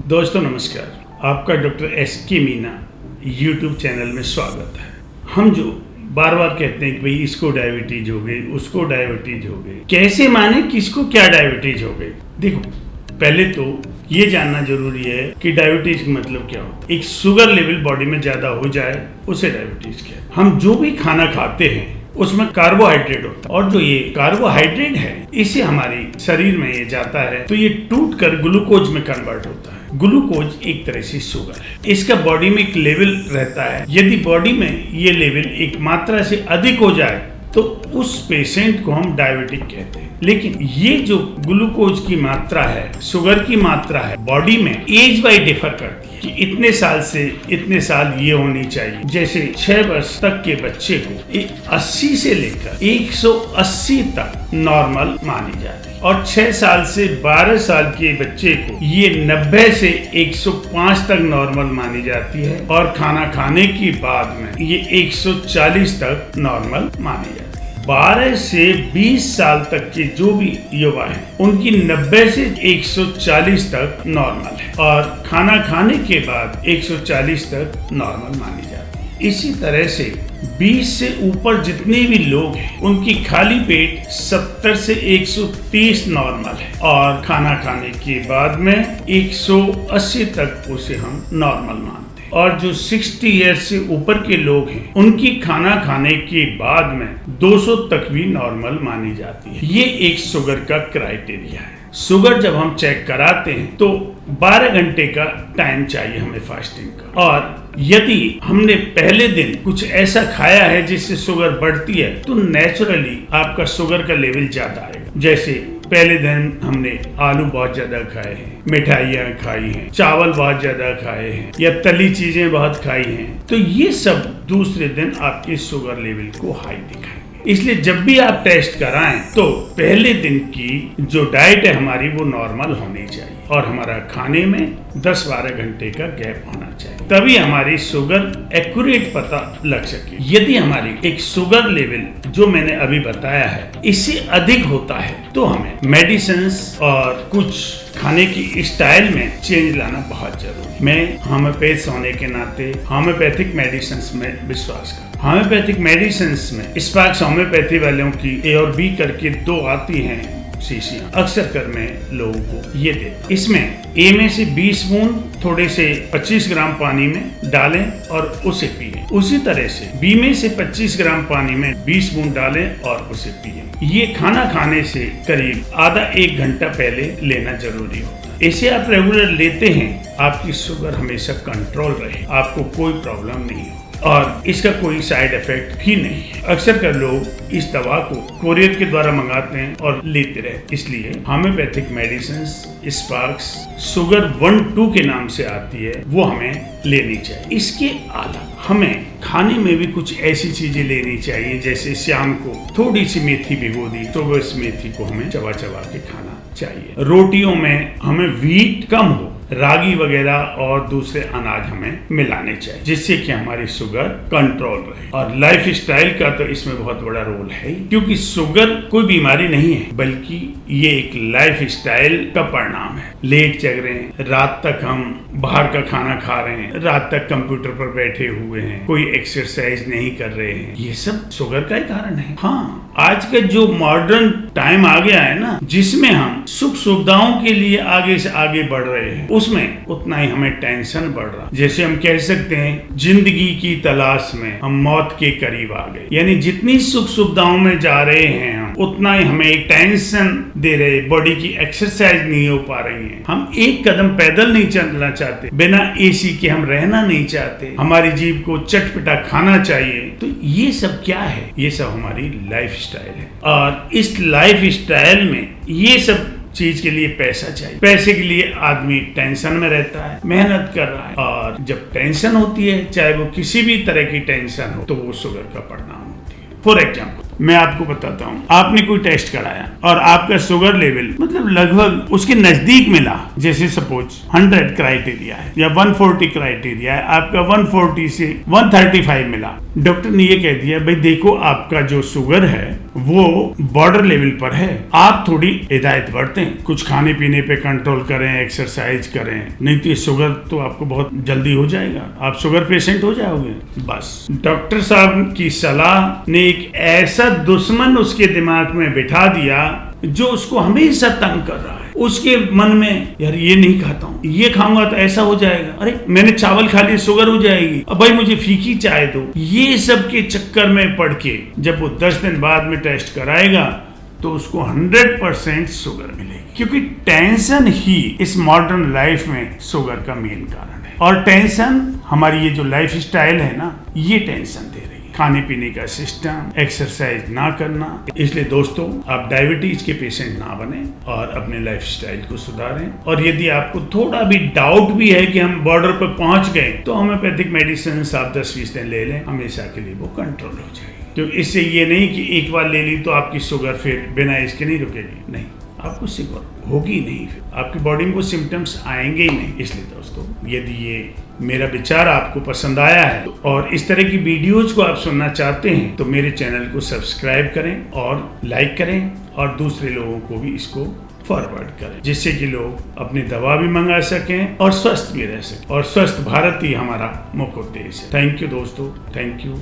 दोस्तों नमस्कार, आपका doctor S K. Meena YouTube channel में स्वागत है। हम जो बार बार कहते हैं कि भाई इसको डायबिटीज हो गई, उसको डायबिटीज हो गई, कैसे माने किसको क्या डायबिटीज हो गई। देखो, पहले तो ये जानना जरूरी है कि डायबिटीज का मतलब क्या होता है। एक शुगर लेवल बॉडी में ज्यादा हो जाए उसे डायबिटीज कहते हैं। हम जो भी खाना खाते हैं उसमें कार्बोहाइड्रेट होता है, और जो ये कार्बोहाइड्रेट है इसे हमारे शरीर में ये जाता है तो ये टूट कर ग्लूकोज में कन्वर्ट होता है। ग्लूकोज एक तरह से शुगर है। इसका बॉडी में एक लेवल रहता है। यदि बॉडी में ये लेवल एक मात्रा से अधिक हो जाए तो उस पेशेंट को हम डायबिटिक कहते हैं। लेकिन ये जो ग्लूकोज की मात्रा है, शुगर की मात्रा है, बॉडी में एज बाय डिफर करती है कि इतने साल से इतने साल ये होनी चाहिए। जैसे 6 वर्ष तक के बच्चे को 80 से लेकर 180 तक नॉर्मल मानी जाती है, और 6 साल से 12 साल के बच्चे को ये 90 से 105 तक नॉर्मल मानी जाती है, और खाना खाने के बाद में ये 140 तक नॉर्मल मानी जाती है। 12 से 20 साल तक के जो भी युवा हैं उनकी 90 से 140 तक नॉर्मल है, और खाना खाने के बाद 140 तक नॉर्मल मानी जाती है। इसी तरह से 20 से ऊपर जितने भी लोग हैं उनकी खाली पेट 70 से 130 नॉर्मल है, और खाना खाने के बाद में 180 तक उसे हम नॉर्मल मानते हैं। और जो 60 ईयर्स से ऊपर के लोग हैं उनकी खाना खाने के बाद में 200 तक भी नॉर्मल मानी जाती है। ये एक शुगर का क्राइटेरिया है। शुगर जब हम चेक कराते हैं तो 12 घंटे का टाइम चाहिए हमें फास्टिंग का, और यदि हमने पहले दिन कुछ ऐसा खाया है जिससे शुगर बढ़ती है तो नेचुरली आपका शुगर का लेवल ज्यादा आएगा। जैसे पहले दिन हमने आलू बहुत ज्यादा खाए हैं, मिठाइयाँ खाई हैं, चावल बहुत ज्यादा खाए हैं, या तली चीजें बहुत खाई हैं, तो ये सब दूसरे दिन आपके शुगर लेवल को हाई दिखाएंगे। इसलिए जब भी आप टेस्ट कराएं तो पहले दिन की जो डाइट है हमारी वो नॉर्मल होनी चाहिए, और हमारा खाने में 10-12 घंटे का गैप होना चाहिए, तभी हमारी शुगर एक्यूरेट पता लग सके। यदि हमारी एक शुगर लेवल जो मैंने अभी बताया है इससे अधिक होता है तो हमें मेडिसिन्स और कुछ खाने की स्टाइल में चेंज लाना बहुत जरूरी है। मैं होम्योपैथ होने के नाते होम्योपैथिक मेडिसिन्स में विश्वास करता हूँ। होम्योपैथिक मेडिसिन्स में स्पार्क्स होम्योपैथी वालों की A और B करके 2 आती हैं शीशियां, अक्सर कर मैं लोगों को ये देता। इसमें A में से 20 बूंद थोड़े से 25 ग्राम पानी में डालें और उसे पिएं। उसी तरह से B में से 25 ग्राम पानी में 20 बूंद डालें और उसे पिएं। ये खाना खाने से करीब आधा 1 घंटा पहले लेना जरूरी होता है। इसे आप रेगुलर लेते हैं, आपकी शुगर हमेशा कंट्रोल रहे, आपको कोई प्रॉब्लम नहीं हो, और इसका कोई साइड इफेक्ट भी नहीं है। अक्सर कर लोग इस दवा को कोरियर के द्वारा मंगाते हैं और लेते रहते, इसलिए होम्योपैथिक मेडिसिन्स स्पार्क्स शुगर 1-2 के नाम से आती है, वो हमें लेनी चाहिए। इसके अलावा हमें खाने में भी कुछ ऐसी चीजें लेनी चाहिए, जैसे शाम को थोड़ी सी मेथी भिगो दी तो उस मेथी को हमें चबा चबा के खाना चाहिए। रोटियों में हमें व्हीट कम हो, रागी वगैरह और दूसरे अनाज हमें मिलाने चाहिए, जिससे कि हमारी शुगर कंट्रोल रहे। और लाइफ स्टाइल का तो इसमें बहुत बड़ा रोल है, क्योंकि शुगर कोई बीमारी नहीं है बल्कि ये एक लाइफ स्टाइल का परिणाम है। लेट जग रहे हैं, रात तक हम बाहर का खाना खा रहे हैं, रात तक कंप्यूटर पर बैठे हुए हैं, कोई एक्सरसाइज नहीं कर रहे हैं, ये सब शुगर का ही कारण है। हाँ, आज का जो मॉडर्न टाइम आ गया है ना, जिसमें हम सुख सुविधाओं के लिए आगे से आगे बढ़ रहे हैं, उसमें उतना ही हमें टेंशन बढ़ रहा। जैसे हम कह सकते हैं जिंदगी की तलाश में हम मौत के करीब आ गए, यानी जितनी सुख सुविधाओं में जा रहे हैं हम, उतना ही हमें एक टेंशन दे रहे, बॉडी की एक्सरसाइज नहीं हो पा रही है, हम एक कदम पैदल नहीं चलना चाहते, बिना एसी के हम रहना नहीं चाहते, हमारी जीभ को चटपटा खाना चाहिए। तो ये सब क्या है? ये सब हमारी लाइफ स्टाइल है, और इस लाइफ स्टाइल में ये सब चीज के लिए पैसा चाहिए। पैसे के लिए आदमी टेंशन में रहता है, मेहनत कर रहा है, और जब टेंशन होती है, चाहे वो किसी भी तरह की टेंशन हो, तो वो शुगर का परिणाम होती है। फॉर एग्जाम्पल मैं आपको बताता हूँ, आपने कोई टेस्ट कराया और आपका शुगर लेवल मतलब लगभग उसके नजदीक मिला, जैसे सपोज 100 क्राइटेरिया है या 140 क्राइटेरिया है, आपका 140 से 135 मिला। डॉक्टर ने ये कह दिया, भाई देखो आपका जो शुगर है वो बॉर्डर लेवल पर है। आप थोड़ी हिदायत बरतें, कुछ खाने पीने पे कंट्रोल करें, एक्सरसाइज करें, नहीं तो शुगर तो आपको बहुत जल्दी हो जाएगा, आप शुगर पेशेंट हो जाओगे। बस डॉक्टर साहब की सलाह ने एक ऐसा दुश्मन उसके दिमाग में बिठा दिया जो उसको हमेशा तंग कर रहा है। उसके मन में यार ये नहीं खाता हूँ, ये खाऊंगा तो ऐसा हो जाएगा, अरे मैंने चावल खा लिया शुगर हो जाएगी, अब भाई मुझे फीकी चाय दो। ये सब के चक्कर में पड़ के जब वो 10 दिन बाद में टेस्ट कराएगा तो उसको 100% शुगर मिलेगी, क्योंकि टेंशन ही इस मॉडर्न लाइफ में शुगर का मेन कारण है। और टेंशन हमारी ये जो लाइफ स्टाइल है ना, ये टेंशन दे रही है। खाने पीने का सिस्टम, एक्सरसाइज ना करना। इसलिए दोस्तों, आप डायबिटीज के पेशेंट ना बने और अपने लाइफ स्टाइल को सुधारें। और यदि आपको थोड़ा भी डाउट भी है कि हम बॉर्डर पर पहुंच गए, तो होम्योपैथिक मेडिसिन आप 10-20 दिन ले लें, हमेशा के लिए वो कंट्रोल हो जाएगी। तो इससे ये नहीं कि एक बार ले ली तो आपकी शुगर फिर बिना इसके नहीं रुकेगी, नहीं, आपको शुगर होगी नहीं, फिर आपकी बॉडी में वो सिम्टम्स आएंगे ही नहीं। इसलिए दोस्तों, यदि ये मेरा विचार आपको पसंद आया है और इस तरह की वीडियोज को आप सुनना चाहते हैं, तो मेरे चैनल को सब्सक्राइब करें और लाइक करें और दूसरे लोगों को भी इसको फॉरवर्ड करें, जिससे कि लोग अपनी दवा भी मंगा सकें और स्वस्थ भी रह सकें। और स्वस्थ भारत ही हमारा मुख्य उद्देश्य है। थैंक यू दोस्तों, थैंक यू।